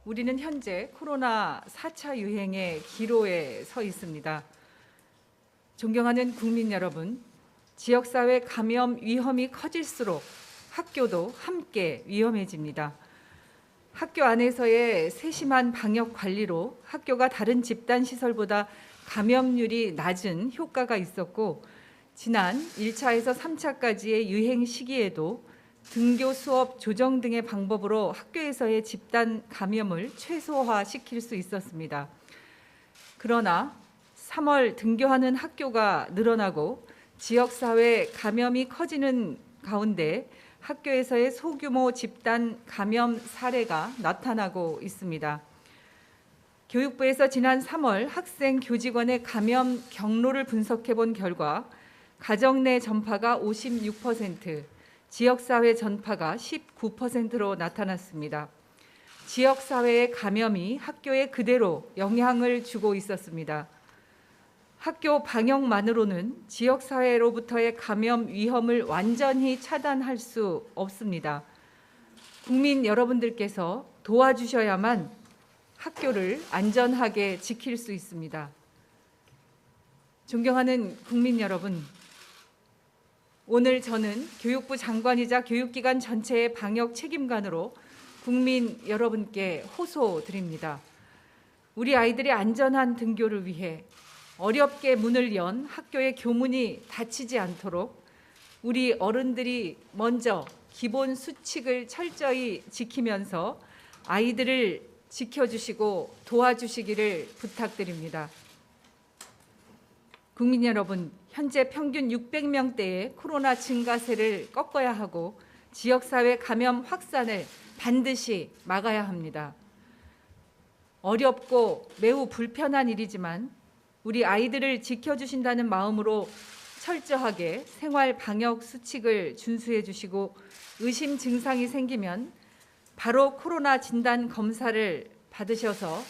우리는 현재 코로나 4차 유행의 기로에 서 있습니다. 존경하는 국민 여러분, 지역사회 감염 위험이 커질수록 학교도 함께 위험해집니다. 학교 안에서의 세심한 방역 관리로 학교가 다른 집단 시설보다 감염률이 낮은 효과가 있었고, 지난 1차에서 3차까지의 유행 시기에도 등교 수업 조정 등의 방법으로 학교에서의 집단 감염을 최소화시킬 수 있었습니다. 그러나 3월 등교하는 학교가 늘어나고 지역사회 감염이 커지는 가운데 학교에서의 소규모 집단 감염 사례가 나타나고 있습니다. 교육부에서 지난 3월 학생 교직원의 감염 경로를 분석해 본 결과 가정 내 전파가 56%, 지역사회 전파가 19%로 나타났습니다. 지역사회의 감염이 학교에 그대로 영향을 주고 있었습니다. 학교 방역만으로는 지역사회로부터의 감염 위험을 완전히 차단할 수 없습니다. 국민 여러분들께서 도와주셔야만 학교를 안전하게 지킬 수 있습니다. 존경하는 국민 여러분, 오늘 저는 교육부 장관이자 교육기관 전체의 방역 책임관으로 국민 여러분께 호소드립니다. 우리 아이들의 안전한 등교를 위해 어렵게 문을 연 학교의 교문이 닫히지 않도록 우리 어른들이 먼저 기본 수칙을 철저히 지키면서 아이들을 지켜주시고 도와주시기를 부탁드립니다. 국민 여러분, 현재 평균 600명대의 코로나 증가세를 꺾어야 하고 지역사회 감염 확산을 반드시 막아야 합니다. 어렵고 매우 불편한 일이지만 우리 아이들을 지켜주신다는 마음으로 철저하게 생활 방역 수칙을 준수해 주시고 의심 증상이 생기면 바로 코로나 진단 검사를 받으셔서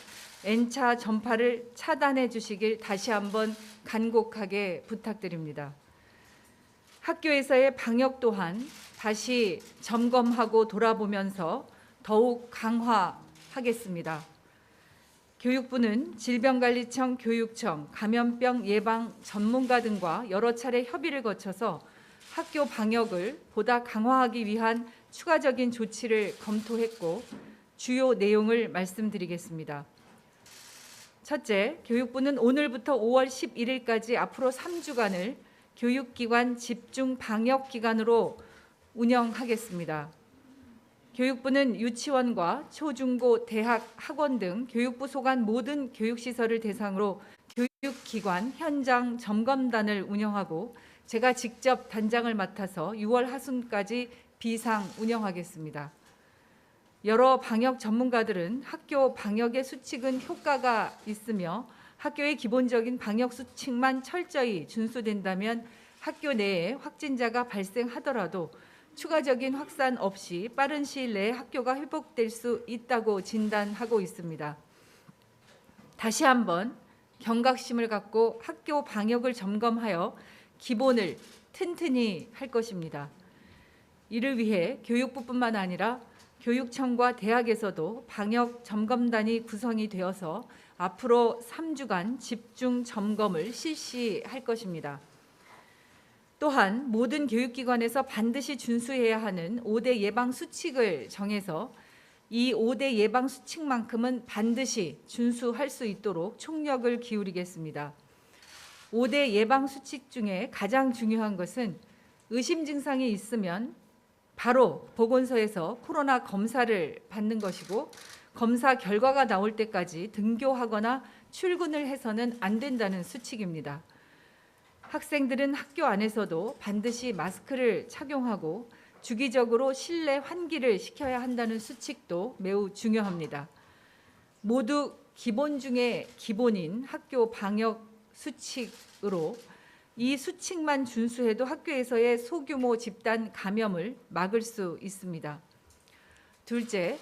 N차 전파를 차단해 주시길 다시 한번 간곡하게 부탁드립니다. 학교에서의 방역 또한 다시 점검하고 돌아보면서 더욱 강화하겠습니다. 교육부는 질병관리청, 교육청, 감염병 예방 전문가 등과 여러 차례 협의를 거쳐서 학교 방역을 보다 강화하기 위한 추가적인 조치를 검토했고 주요 내용을 말씀드리겠습니다. 첫째, 교육부는 오늘부터 5월 11일까지 앞으로 3주간을 교육기관 집중 방역기간으로 운영하겠습니다. 교육부는 유치원과 초중고, 대학, 학원 등 교육부 소관 모든 교육시설을 대상으로 교육기관 현장 점검단을 운영하고 제가 직접 단장을 맡아서 6월 하순까지 비상 운영하겠습니다. 여러 방역 전문가들은 학교 방역의 수칙은 효과가 있으며 학교의 기본적인 방역 수칙만 철저히 준수된다면 학교 내에 확진자가 발생하더라도 추가적인 확산 없이 빠른 시일 내에 학교가 회복될 수 있다고 진단하고 있습니다. 다시 한번 경각심을 갖고 학교 방역을 점검하여 기본을 튼튼히 할 것입니다. 이를 위해 교육부뿐만 아니라 교육청과 대학에서도 방역 점검단이 구성이 되어서 앞으로 3주간 집중 점검을 실시할 것입니다. 또한 모든 교육기관에서 반드시 준수해야 하는 5대 예방 수칙을 정해서 이 5대 예방 수칙만큼은 반드시 준수할 수 있도록 총력을 기울이겠습니다. 5대 예방 수칙 중에 가장 중요한 것은 의심 증상이 있으면 바로 보건소에서 코로나 검사를 받는 것이고 검사 결과가 나올 때까지 등교하거나 출근을 해서는 안 된다는 수칙입니다. 학생들은 학교 안에서도 반드시 마스크를 착용하고 주기적으로 실내 환기를 시켜야 한다는 수칙도 매우 중요합니다. 모두 기본 중에 기본인 학교 방역 수칙으로 이 수칙만 준수해도 학교에서의 소규모 집단 감염을 막을 수 있습니다. 둘째,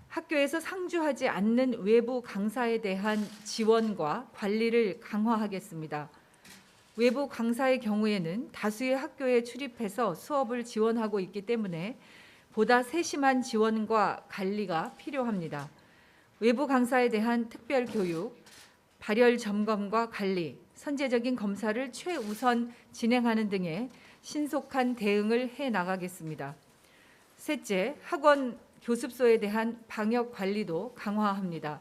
학교에서 상주하지 않는 외부 강사에 대한 지원과 관리를 강화하겠습니다. 외부 강사의 경우에는 다수의 학교에 출입해서 수업을 지원하고 있기 때문에 보다 세심한 지원과 관리가 필요합니다. 외부 강사에 대한 특별 교육, 발열 점검과 관리, 선제적인 검사를 최우선 진행하는 등의 신속한 대응을 해 나가겠습니다. 셋째, 학원 교습소에 대한 방역 관리도 강화합니다.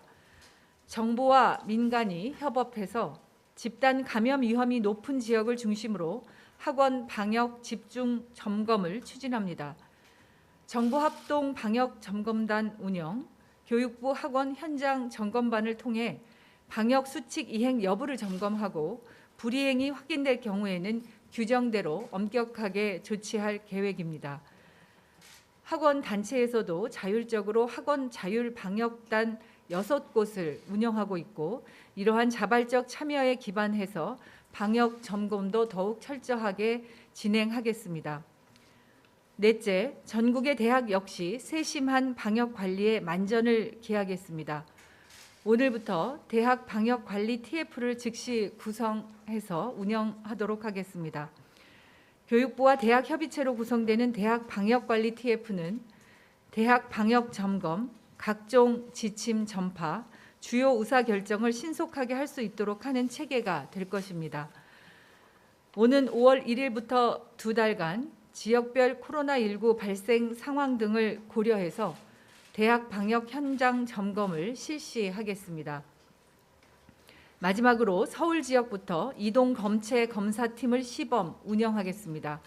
정부와 민간이 협업해서 집단 감염 위험이 높은 지역을 중심으로 학원 방역 집중 점검을 추진합니다. 정부 합동 방역 점검단 운영, 교육부 학원 현장 점검반을 통해 방역 수칙 이행 여부를 점검하고 불이행이 확인될 경우에는 규정대로 엄격하게 조치할 계획입니다. 학원 단체에서도 자율적으로 학원 자율 방역단 6곳을 운영하고 있고 이러한 자발적 참여에 기반해서 방역 점검도 더욱 철저하게 진행하겠습니다. 넷째, 전국의 대학 역시 세심한 방역 관리에 만전을 기하겠습니다. 오늘부터 대학 방역 관리 TF를 즉시 구성해서 운영하도록 하겠습니다. 교육부와 대학 협의체로 구성되는 대학 방역 관리 TF는 대학 방역 점검, 각종 지침 전파, 주요 의사 결정을 신속하게 할 수 있도록 하는 체계가 될 것입니다. 오는 5월 1일부터 2달간 지역별 코로나19 발생 상황 등을 고려해서 대학 방역 현장 점검을 실시하겠습니다. 마지막으로 서울 지역부터 이동 검체 검사팀을 시범 운영하겠습니다.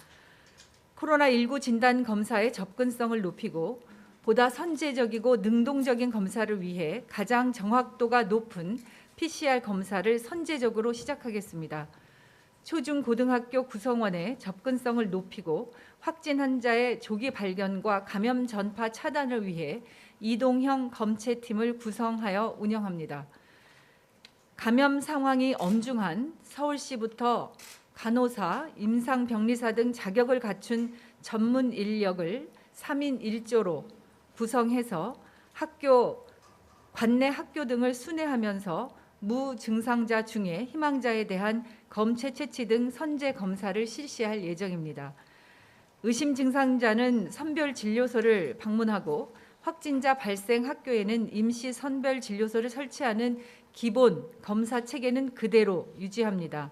코로나19 진단 검사의 접근성을 높이고 보다 선제적이고 능동적인 검사를 위해 가장 정확도가 높은 PCR 검사를 선제적으로 시작하겠습니다. 초중고등학교 구성원의 접근성을 높이고 확진 환자의 조기 발견과 감염 전파 차단을 위해 이동형 검체팀을 구성하여 운영합니다. 감염 상황이 엄중한 서울시부터 간호사, 임상병리사 등 자격을 갖춘 전문 인력을 3인 1조로 구성해서 관내 학교 등을 순회하면서 무증상자 중에 희망자에 대한 검체 채취 등 선제 검사를 실시할 예정입니다. 의심 증상자는 선별 진료소를 방문하고 확진자 발생 학교에는 임시 선별 진료소를 설치하는 기본 검사 체계는 그대로 유지합니다.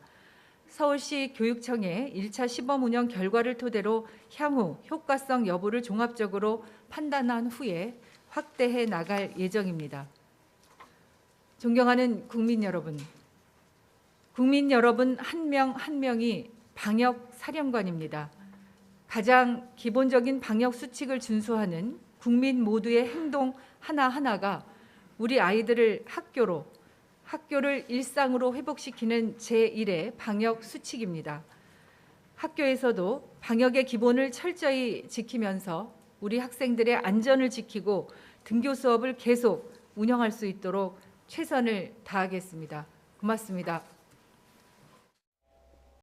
서울시 교육청의 1차 시범 운영 결과를 토대로 향후 효과성 여부를 종합적으로 판단한 후에 확대해 나갈 예정입니다. 존경하는 국민 여러분 한 명 한 명이 방역 사령관입니다. 가장 기본적인 방역 수칙을 준수하는 국민 모두의 행동 하나하나가 우리 아이들을 학교를 일상으로 회복시키는 제1의 방역 수칙입니다. 학교에서도 방역의 기본을 철저히 지키면서 우리 학생들의 안전을 지키고 등교 수업을 계속 운영할 수 있도록 최선을 다하겠습니다. 고맙습니다.